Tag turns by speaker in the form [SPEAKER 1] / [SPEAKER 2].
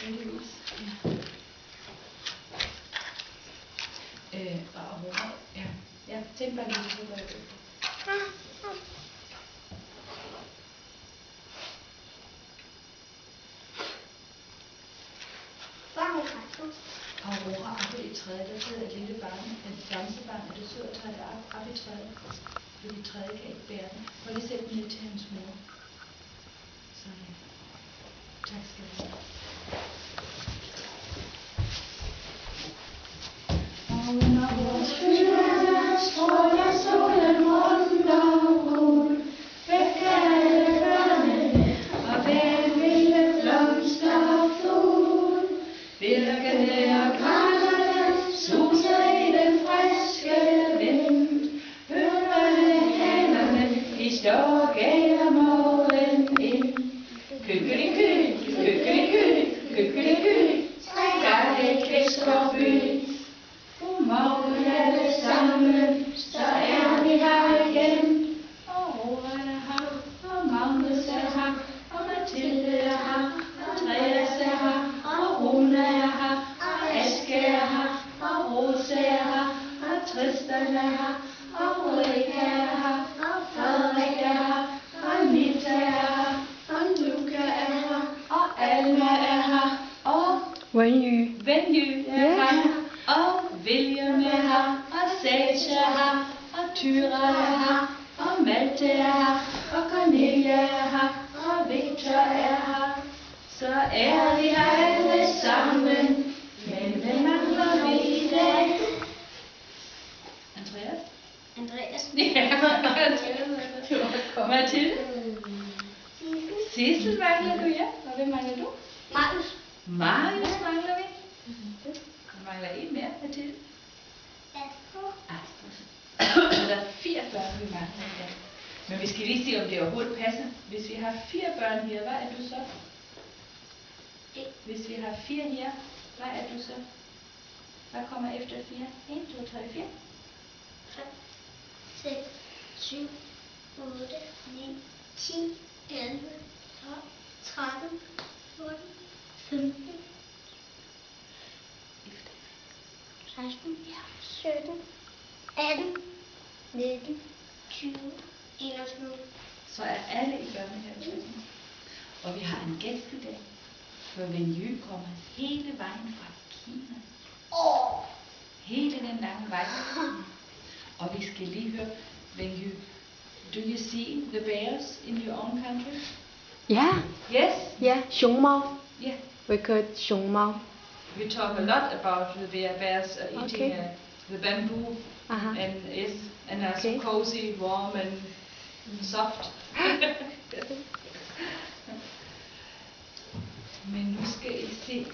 [SPEAKER 1] heldigvis. Og Aurora, ja. Jeg tænkte bare lige, så går jeg ud. Aurora oppe i træet, der sidder et lille barn, et bamsebarn, og det sidder og tager det op i træet. Fordi træet kan ikke bære den. Prøv lige at sætte den ned til hans mor. Sådan. Tak skal du have. Og når vores skyer stråler solen rundt og ud, væk er alle børnene, og hver lille blomster og fugl. Birkene og kranserne suser i den friske vind. Hønerne, hanerne, de står gennem målen ind. Kykkeliky, kykkeliky, kykkeliky, trækker kvisker by. Godmorgen alle sammen, så er vi her igen. Aurora er her, og Magnus er her, og Mathilde er her, og Andreas er her, og Rune er her, og Aske er her, og Rose er her, og Tristan er her, og Ulrika er her, og Frederik er her, og Anita er her, og Luca er her, og Alma er her, og Venny er her, og William er her, og Sage er her, og Tyra er her, og Malte er her, og Cornelia er her, og Victor er her. Så er vi her alle sammen, men hvem mangler vi i dag? Andreas? Ja, Mathilde? Sissel mangler du, ja. Og hvem mangler du? Marius mangler vi. Der mangler en mere, Mathilde. Astrid. Så der er 4 børn, vi mangler i dag. Men vi skal lige se, om det overhovedet passer. Hvis vi har 4 børn her, hvad er du så? Hvis vi har 4 her, hvad er du så? Hvad kommer efter 4? 1, 2, 3, 4.
[SPEAKER 2] 5, 6, 7, 8, 9, 10, 11, 12, 13, 14, 15, 16, 17, 18, 19, 20, 21.
[SPEAKER 1] Så er alle i børnehaven. Og vi har en gæst i dag. For Venny kommer hele vejen fra Kina. Hele den lange vej. Og vi skal lige høre, Venny, do you see the bears in your own country?
[SPEAKER 3] Yeah.
[SPEAKER 1] Yes?
[SPEAKER 3] Yeah, 熊猫.
[SPEAKER 1] Yeah.
[SPEAKER 3] We call it 熊猫.
[SPEAKER 1] We talk a lot about the bears eating
[SPEAKER 3] Okay.
[SPEAKER 1] the bamboo and are so cozy, warm and soft. Men nu skal I se.